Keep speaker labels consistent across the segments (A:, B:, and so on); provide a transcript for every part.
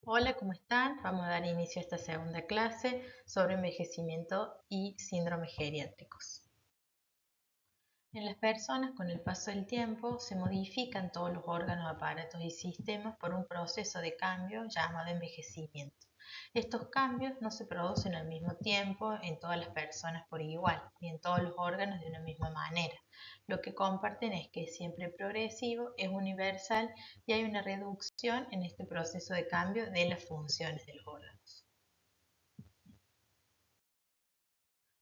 A: Hola, ¿cómo están? Vamos a dar inicio a esta segunda clase sobre envejecimiento y síndromes geriátricos. En las personas, con el paso del tiempo, se modifican todos los órganos, aparatos y sistemas por un proceso de cambio llamado envejecimiento. Estos cambios no se producen al mismo tiempo en todas las personas por igual, ni en todos los órganos de una misma manera. Lo que comparten es que es siempre progresivo, es universal y hay una reducción en este proceso de cambio de las funciones de los órganos.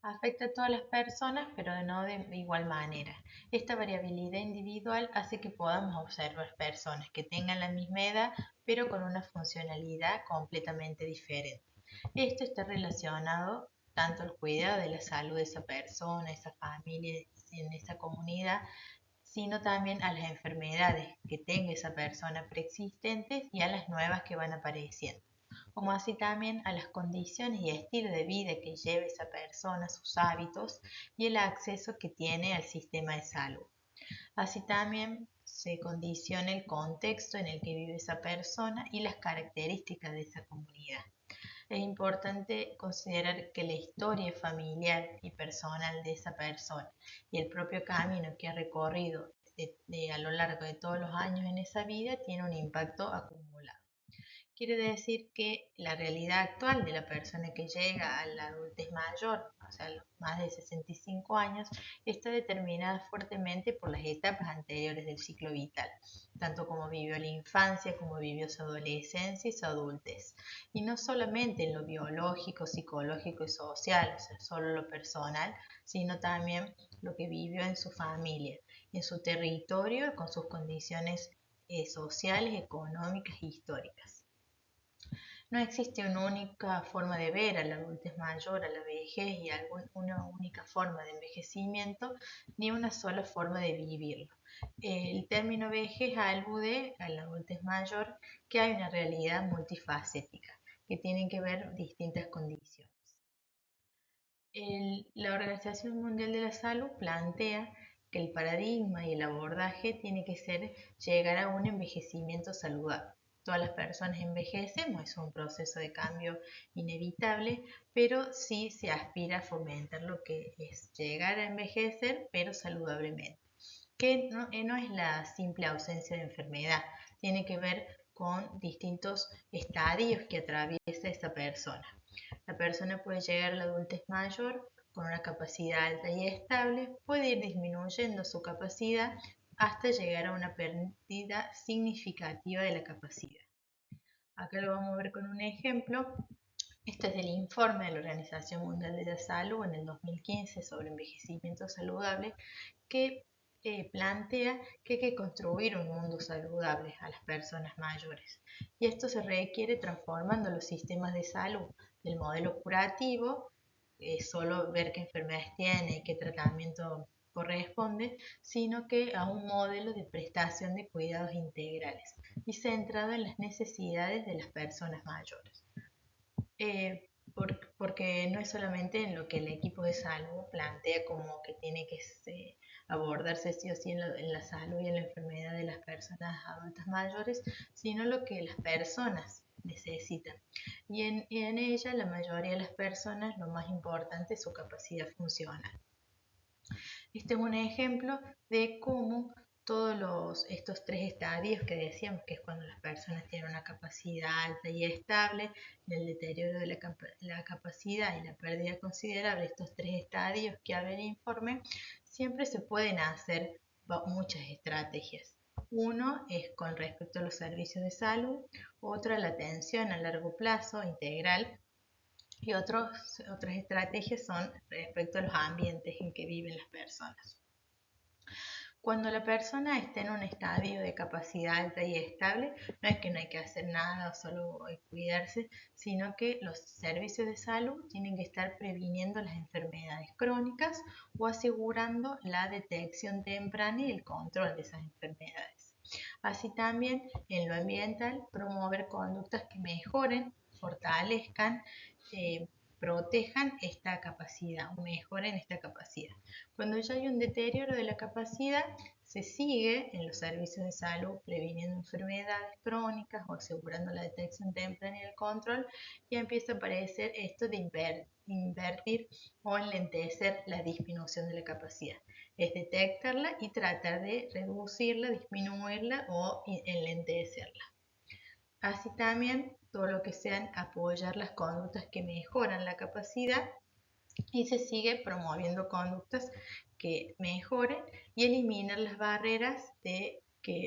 A: Afecta a todas las personas, pero no de igual manera. Esta variabilidad individual hace que podamos observar personas que tengan la misma edad, pero con una funcionalidad completamente diferente. Esto está relacionado tanto al cuidado de la salud de esa persona, esa familia, en esa comunidad, sino también a las enfermedades que tenga esa persona preexistentes y a las nuevas que van apareciendo, como así también a las condiciones y estilo de vida que lleve esa persona, sus hábitos y el acceso que tiene al sistema de salud. Así también se condiciona el contexto en el que vive esa persona y las características de esa comunidad. Es importante considerar que la historia familiar y personal de esa persona y el propio camino que ha recorrido a lo largo de todos los años en esa vida tiene un impacto acumulado. Quiere decir que la realidad actual de la persona que llega a la adultez mayor, o sea, a los más de 65 años, está determinada fuertemente por las etapas anteriores del ciclo vital, tanto como vivió la infancia, como vivió su adolescencia y su adultez. Y no solamente en lo biológico, psicológico y social, o sea, solo lo personal, sino también lo que vivió en su familia, en su territorio, con sus condiciones sociales, económicas e históricas. No existe una única forma de ver a la adultez mayor, a la vejez y una única forma de envejecimiento, ni una sola forma de vivirlo. El término vejez alude a la adultez mayor, que hay una realidad multifacética, que tienen que ver distintas condiciones. La Organización Mundial de la Salud plantea que el paradigma y el abordaje tiene que ser llegar a un envejecimiento saludable. Todas las personas envejecemos, es un proceso de cambio inevitable, pero sí se aspira a fomentar lo que es llegar a envejecer, pero saludablemente, que no es la simple ausencia de enfermedad, tiene que ver con distintos estadios que atraviesa esa persona. La persona puede llegar a la adultez mayor con una capacidad alta y estable, puede ir disminuyendo su capacidad hasta llegar a una pérdida significativa de la capacidad. Acá lo vamos a ver con un ejemplo. Este es del informe de la Organización Mundial de la Salud en el 2015 sobre envejecimiento saludable, que plantea que hay que construir un mundo saludable a las personas mayores. Y esto se requiere transformando los sistemas de salud del modelo curativo, solo ver qué enfermedades tiene y qué tratamiento corresponde, sino que a un modelo de prestación de cuidados integrales y centrado en las necesidades de las personas mayores. Porque no es solamente en lo que el equipo de salud plantea como que tiene que abordarse sí o sí en la salud y en la enfermedad de las personas adultas mayores, sino lo que las personas necesitan. Y en ella, la mayoría de las personas, lo más importante es su capacidad funcional. Este es un ejemplo de cómo estos tres estadios que decíamos, que es cuando las personas tienen una capacidad alta y estable, el deterioro de la capacidad y la pérdida considerable, estos tres estadios que habla el informe, siempre se pueden hacer muchas estrategias. Uno es con respecto a los servicios de salud, otra la atención a largo plazo integral, y otras estrategias son respecto a los ambientes en que viven las personas. Cuando la persona está en un estadio de capacidad alta y estable, no es que no hay que hacer nada o solo cuidarse, sino que los servicios de salud tienen que estar previniendo las enfermedades crónicas o asegurando la detección temprana y el control de esas enfermedades. Así también en lo ambiental, promover conductas que mejoren, fortalezcan, protejan esta capacidad o mejoren esta capacidad. Cuando ya hay un deterioro de la capacidad, se sigue en los servicios de salud previniendo enfermedades crónicas o asegurando la detección temprana y el control, y empieza a aparecer esto de invertir o enlentecer la disminución de la capacidad. Es detectarla y tratar de reducirla, disminuirla o enlentecerla. Así también todo lo que sean apoyar las conductas que mejoran la capacidad, y se sigue promoviendo conductas que mejoren y eliminar las barreras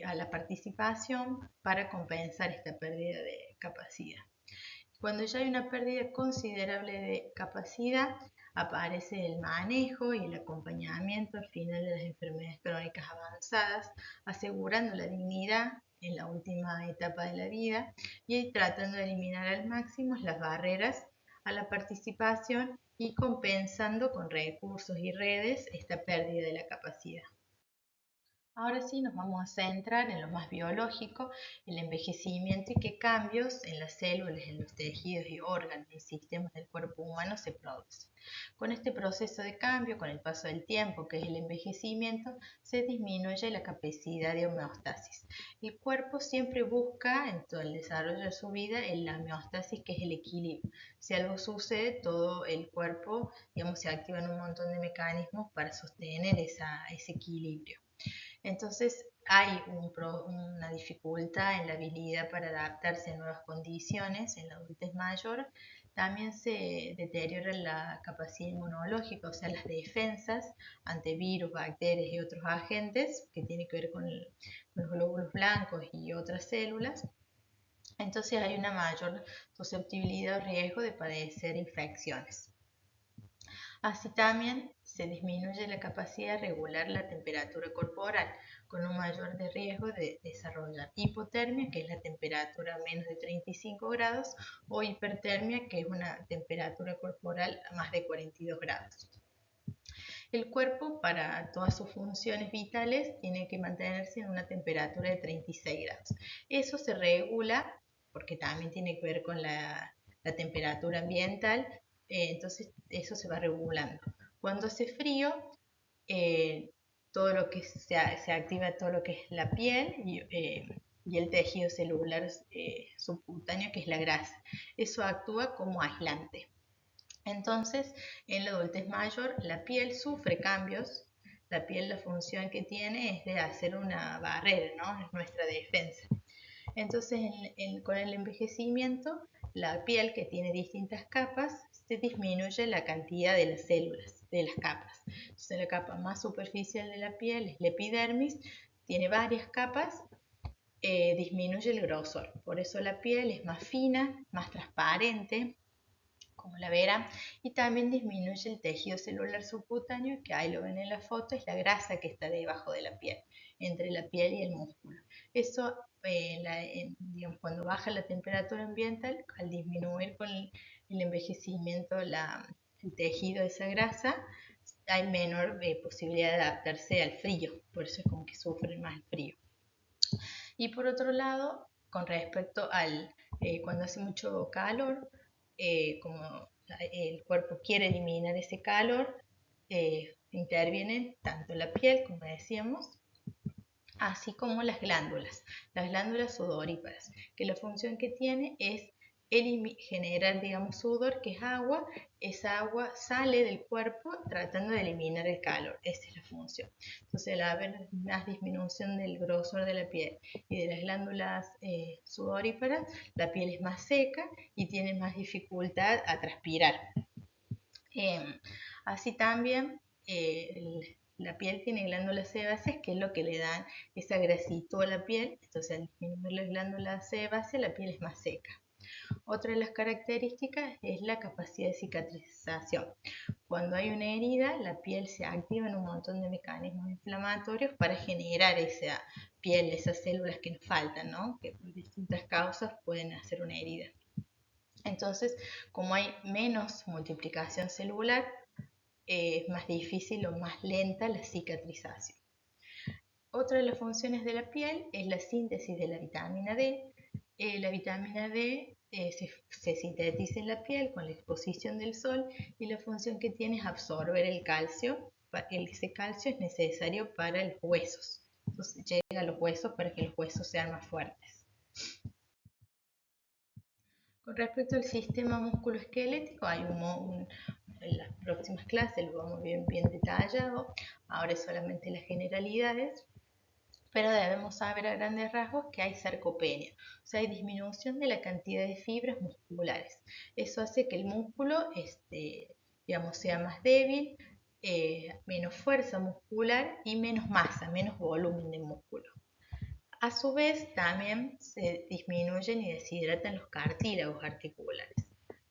A: a la participación para compensar esta pérdida de capacidad. Cuando ya hay una pérdida considerable de capacidad, aparece el manejo y el acompañamiento al final de las enfermedades crónicas avanzadas, asegurando la dignidad en la última etapa de la vida y tratando de eliminar al máximo las barreras a la participación y compensando con recursos y redes esta pérdida de la capacidad. Ahora sí nos vamos a centrar en lo más biológico, el envejecimiento y qué cambios en las células, en los tejidos y órganos y sistemas del cuerpo humano se producen. Con este proceso de cambio, con el paso del tiempo, que es el envejecimiento, se disminuye la capacidad de homeostasis. El cuerpo siempre busca en todo el desarrollo de su vida la homeostasis, que es el equilibrio. Si algo sucede, todo el cuerpo, digamos, se activan un montón de mecanismos para sostener ese equilibrio. Entonces hay una dificultad en la habilidad para adaptarse a nuevas condiciones en la adultez mayor. También se deteriora la capacidad inmunológica, o sea, las defensas ante virus, bacterias y otros agentes que tienen que ver con los glóbulos blancos y otras células. Entonces hay una mayor susceptibilidad o riesgo de padecer infecciones. Así también se disminuye la capacidad de regular la temperatura corporal, con un mayor riesgo de desarrollar hipotermia, que es la temperatura a menos de 35 grados, o hipertermia, que es una temperatura corporal a más de 42 grados. El cuerpo, para todas sus funciones vitales, tiene que mantenerse en una temperatura de 36 grados. Eso se regula porque también tiene que ver con la temperatura ambiental, entonces eso se va regulando. Cuando hace frío, todo lo que se activa todo lo que es la piel y el tejido celular subcutáneo, que es la grasa. Eso actúa como aislante. Entonces, en la adultez mayor, la piel sufre cambios. La piel, la función que tiene es de hacer una barrera, ¿no? Es nuestra defensa. Entonces, con el envejecimiento, la piel, que tiene distintas capas, se disminuye la cantidad de las células, de las capas. Entonces, la capa más superficial de la piel es la epidermis, tiene varias capas, disminuye el grosor. Por eso la piel es más fina, más transparente, como la verán, y también disminuye el tejido celular subcutáneo, que ahí lo ven en la foto, es la grasa que está debajo de la piel, entre la piel y el músculo. Eso, digamos, cuando baja la temperatura ambiental, al disminuir con el envejecimiento el tejido de esa grasa, hay menor posibilidad de adaptarse al frío, por eso es como que sufren más el frío. Y por otro lado, con respecto al cuando hace mucho calor, como el cuerpo quiere eliminar ese calor, intervienen tanto la piel, como decíamos, así como las glándulas sudoríparas, que la función que tiene es generar, digamos, sudor, que es agua. Esa agua sale del cuerpo tratando de eliminar el calor. Esa es la función. Entonces, al haber más disminución del grosor de la piel y de las glándulas sudoríparas, la piel es más seca y tiene más dificultad a transpirar. Así también la piel tiene glándulas sebáceas, que es lo que le dan esa grasito a la piel. Entonces, al disminuir las glándulas sebáceas, la piel es más seca. Otra de las características es la capacidad de cicatrización. Cuando hay una herida, la piel se activa en un montón de mecanismos inflamatorios para generar esa piel, esas células que nos faltan, ¿no? Que por distintas causas pueden hacer una herida. Entonces, como hay menos multiplicación celular, es más difícil o más lenta la cicatrización. Otra de las funciones de la piel es la síntesis de la vitamina D. La vitamina D se sintetiza en la piel con la exposición del sol, y la función que tiene es absorber el calcio. Ese calcio es necesario para los huesos. entonces llega a los huesos para que los huesos sean más fuertes. Con respecto al sistema musculoesquelético, en las próximas clases lo vamos a ver bien detallado, ahora es solamente las generalidades, pero debemos saber a grandes rasgos que hay sarcopenia, o sea, hay disminución de la cantidad de fibras musculares. Eso hace que el músculo sea más débil, menos fuerza muscular y menos masa, menos volumen de músculo. A su vez, también se disminuyen y deshidratan los cartílagos articulares.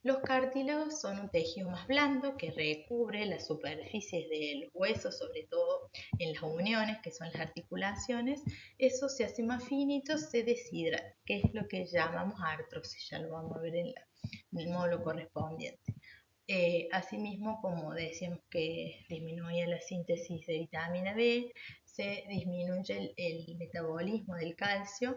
A: Los cartílagos son un tejido más blando que recubre las superficies de los huesos, sobre todo en las uniones, que son las articulaciones. Eso se hace más finito, se deshidrata, que es lo que llamamos artrosis. Ya lo vamos a ver en el módulo correspondiente. Asimismo, como decíamos que disminuye la síntesis de vitamina B, se disminuye el metabolismo del calcio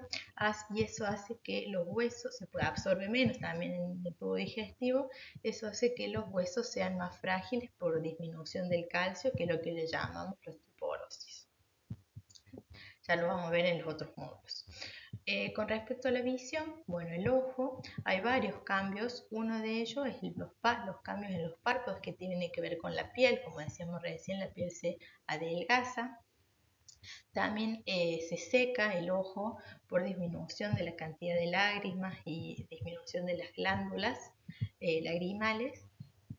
A: y eso hace que los huesos, se puede absorber menos también en el tubo digestivo, eso hace que los huesos sean más frágiles por disminución del calcio, que es lo que le llamamos osteoporosis. Ya lo vamos a ver en los otros módulos. Con respecto a la visión, bueno, el ojo, hay varios cambios. Uno de ellos es los cambios en los párpados que tienen que ver con la piel. Como decíamos recién, la piel se adelgaza. También se seca el ojo por disminución de la cantidad de lágrimas y disminución de las glándulas lagrimales.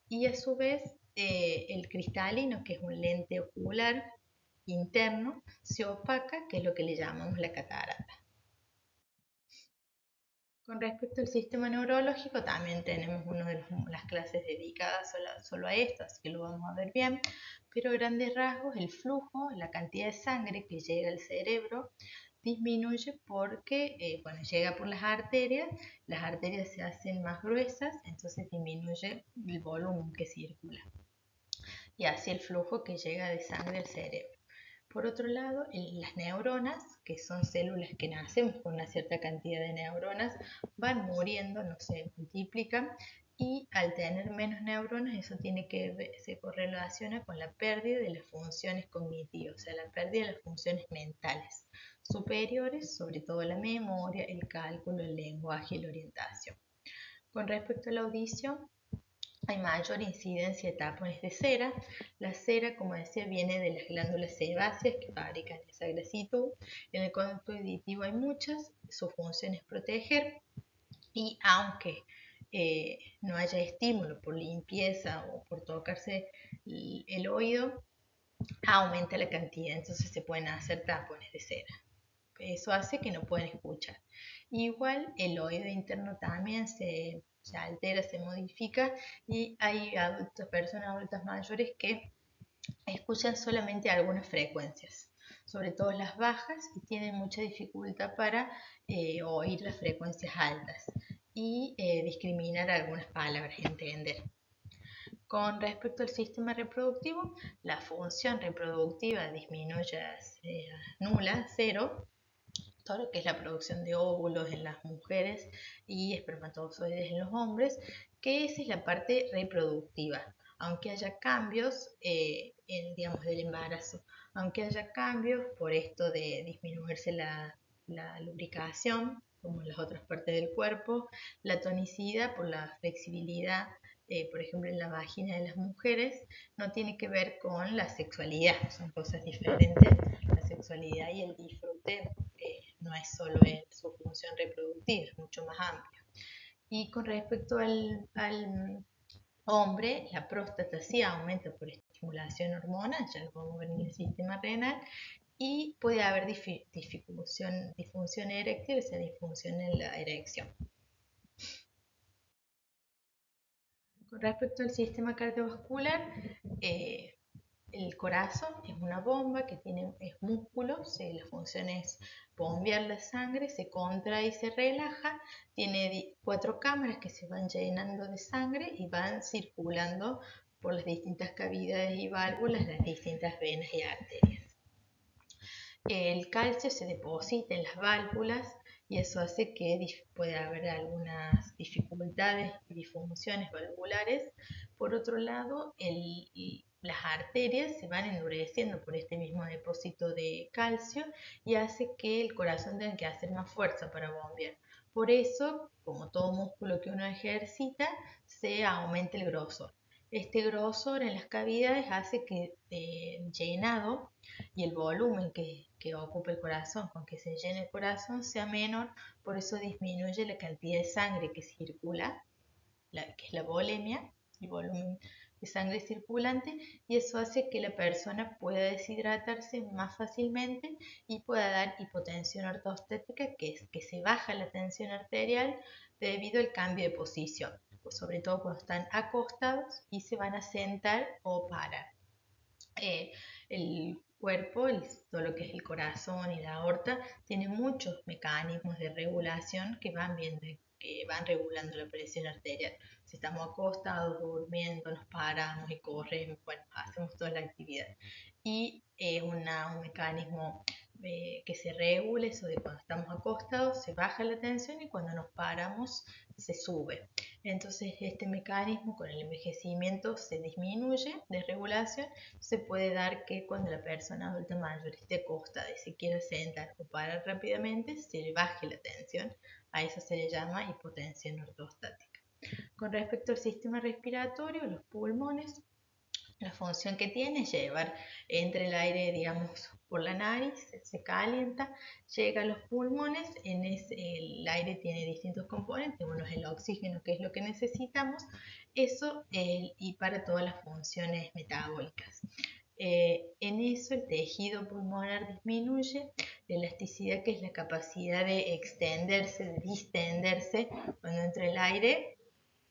A: Y a su vez, el cristalino, que es un lente ocular interno, se opaca, que es lo que le llamamos la catarata. Con respecto al sistema neurológico, también tenemos una de las clases dedicadas solo a esto, así que lo vamos a ver bien, pero a grandes rasgos el flujo, la cantidad de sangre que llega al cerebro, disminuye porque cuando llega por las arterias se hacen más gruesas, entonces disminuye el volumen que circula y así el flujo que llega de sangre al cerebro. Por otro lado, las neuronas, que son células que nacen con una cierta cantidad de neuronas, van muriendo, no se multiplican, y al tener menos neuronas, eso se correlaciona con la pérdida de las funciones cognitivas, o sea, la pérdida de las funciones mentales superiores, sobre todo la memoria, el cálculo, el lenguaje y la orientación. Con respecto a la audición, hay mayor incidencia de tapones de cera. La cera, como decía, viene de las glándulas sebáceas que fabrican esa grasitud. En el conducto auditivo hay muchas, su función es proteger, y aunque no haya estímulo por limpieza o por tocarse el oído, aumenta la cantidad, entonces se pueden hacer tapones de cera. Eso hace que no puedan escuchar. Igual el oído interno también se altera, se modifica, y hay personas adultas mayores que escuchan solamente algunas frecuencias, sobre todo las bajas, y tienen mucha dificultad para oír las frecuencias altas y discriminar algunas palabras, entender. Con respecto al sistema reproductivo, la función reproductiva disminuye a nula, cero, todo lo que es la producción de óvulos en las mujeres y espermatozoides en los hombres, que esa es la parte reproductiva, aunque haya cambios del embarazo, aunque haya cambios por esto de disminuirse la lubricación, como en las otras partes del cuerpo, la tonicidad por la flexibilidad, por ejemplo en la vagina de las mujeres, no tiene que ver con la sexualidad, son cosas diferentes, la sexualidad y el disfrute no es solo en su función reproductiva, es mucho más amplio. Y con respecto al hombre, la próstata sí aumenta por estimulación hormonal, ya lo vamos a ver en el sistema renal, y puede haber disfunción eréctil, o sea, disfunción en la erección. Con respecto al sistema cardiovascular, el corazón es una bomba que es músculo, la función es bombear la sangre, se contrae y se relaja, tiene 4 cámaras que se van llenando de sangre y van circulando por las distintas cavidades y válvulas, las distintas venas y arterias. El calcio se deposita en las válvulas y eso hace que pueda haber algunas dificultades y disfunciones valvulares. Por otro lado, las arterias se van endureciendo por este mismo depósito de calcio y hace que el corazón tenga que hacer más fuerza para bombear. Por eso, como todo músculo que uno ejercita, se aumenta el grosor. Este grosor en las cavidades hace que el llenado y el volumen que ocupa el corazón, con que se llene el corazón, sea menor, por eso disminuye la cantidad de sangre que circula, que es la volemia, el volumen de sangre circulante, y eso hace que la persona pueda deshidratarse más fácilmente y pueda dar hipotensión ortostática, que es que se baja la tensión arterial debido al cambio de posición, pues sobre todo cuando están acostados y se van a sentar o parar. El cuerpo, todo lo que es el corazón y la aorta, tiene muchos mecanismos de regulación que van viendo, que van regulando la presión arterial. Si estamos acostados, durmiendo, nos paramos y corremos, bueno, hacemos toda la actividad. Y un mecanismo que se regula eso de cuando estamos acostados, se baja la tensión y cuando nos paramos se sube. Entonces este mecanismo con el envejecimiento se disminuye de regulación. Se puede dar que cuando la persona adulta mayor esté acostada y se quiera sentar o parar rápidamente, se le baje la tensión. A eso se le llama hipotensión ortostática. Con respecto al sistema respiratorio, los pulmones, la función que tiene es llevar entre el aire, digamos, por la nariz, se calienta, llega a los pulmones, el aire tiene distintos componentes, uno es el oxígeno, que es lo que necesitamos, eso y para todas las funciones metabólicas. En eso el tejido pulmonar disminuye, la elasticidad, que es la capacidad de extenderse, de distenderse, cuando entra el aire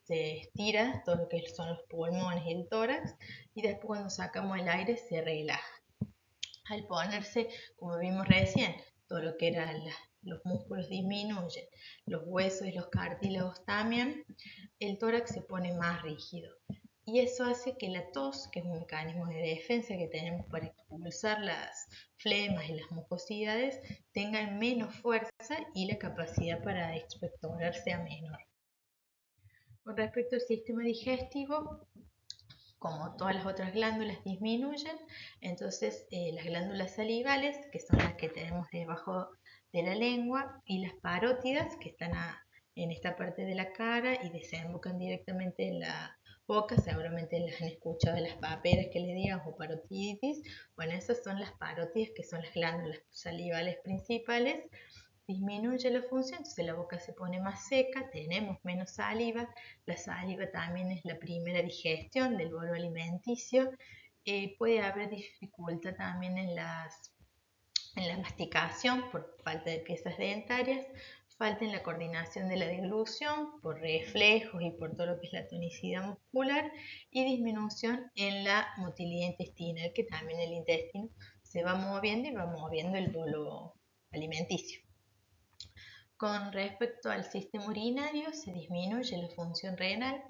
A: se estira todo lo que son los pulmones y el tórax, y después cuando sacamos el aire se relaja. Al ponerse, como vimos recién, todo lo que eran los músculos disminuyen, los huesos y los cartílagos también, el tórax se pone más rígido. Y eso hace que la tos, que es un mecanismo de defensa que tenemos para expulsar las flemas y las mucosidades, tengan menos fuerza y la capacidad para expectorar sea menor. Con respecto al sistema digestivo, como todas las otras glándulas disminuyen, entonces las glándulas salivales, que son las que tenemos debajo de la lengua, y las parótidas, que están en esta parte de la cara y desembocan directamente en la boca, seguramente las han escuchado de las paperas que le digan o parotiditis. Bueno, esas son las parótidas, que son las glándulas salivales principales. Disminuye la función, entonces la boca se pone más seca, tenemos menos saliva. La saliva también es la primera digestión del bolo alimenticio. Puede haber dificultad también en la masticación por falta de piezas dentarias, falta en la coordinación de la deglución por reflejos y por todo lo que es la tonicidad muscular, y disminución en la motilidad intestinal, que también el intestino se va moviendo y va moviendo el bolo alimenticio. Con respecto al sistema urinario, se disminuye la función renal,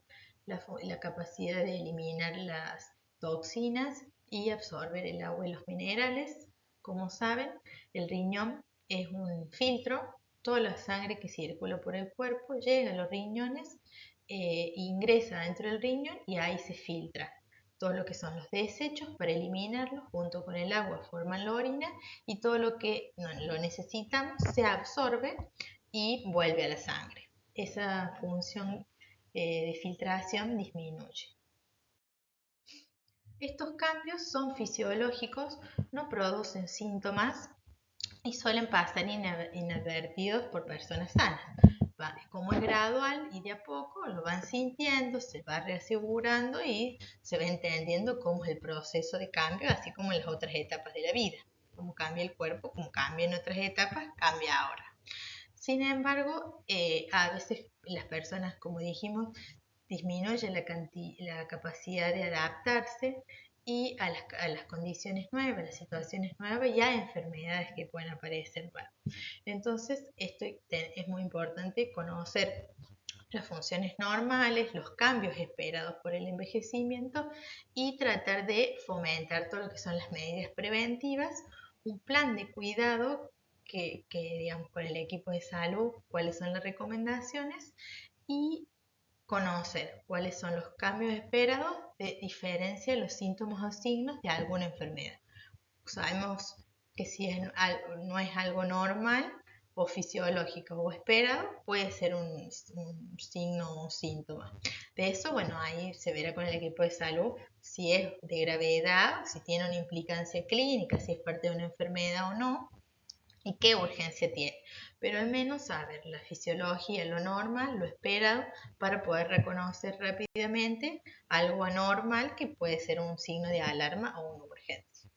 A: la capacidad de eliminar las toxinas y absorber el agua y los minerales. Como saben, el riñón es un filtro. Toda la sangre que circula por el cuerpo llega a los riñones, ingresa dentro del riñón y ahí se filtra. Todo lo que son los desechos, para eliminarlos junto con el agua forman la orina, y todo lo que no lo necesitamos se absorbe y vuelve a la sangre. Esa función de filtración disminuye. Estos cambios son fisiológicos, no producen síntomas y suelen pasar inadvertidos por personas sanas. Como es gradual y de a poco lo van sintiendo, se va reasegurando y se va entendiendo cómo es el proceso de cambio, así como en las otras etapas de la vida. Como cambia el cuerpo, como cambia en otras etapas, cambia ahora. Sin embargo, a veces las personas, como dijimos, disminuyen la capacidad de adaptarse y a las condiciones nuevas, las situaciones nuevas y a enfermedades que pueden aparecer. Bueno, entonces, es muy importante conocer las funciones normales, los cambios esperados por el envejecimiento, y tratar de fomentar todo lo que son las medidas preventivas, un plan de cuidado digamos, con el equipo de salud, cuáles son las recomendaciones, y conocer cuáles son los cambios esperados de diferencia de los síntomas o signos de alguna enfermedad. Sabemos que si no es algo normal o fisiológico o esperado, puede ser un signo o un síntoma. De eso, bueno, ahí se verá con el equipo de salud si es de gravedad, si tiene una implicancia clínica, si es parte de una enfermedad o no, y qué urgencia tiene. Pero al menos saber la fisiología, lo normal, lo esperado, para poder reconocer rápidamente algo anormal que puede ser un signo de alarma o una urgencia.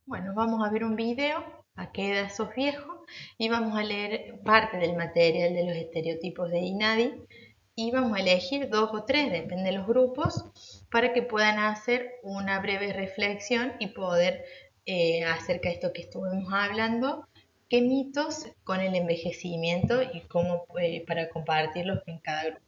A: Bueno, vamos a ver un video, a qué edad sos viejo, y vamos a leer parte del material de los estereotipos de INADI y vamos a elegir 2 o 3, depende de los grupos, para que puedan hacer una breve reflexión y poder acerca de esto que estuvimos hablando, qué mitos con el envejecimiento y cómo para compartirlos en cada grupo.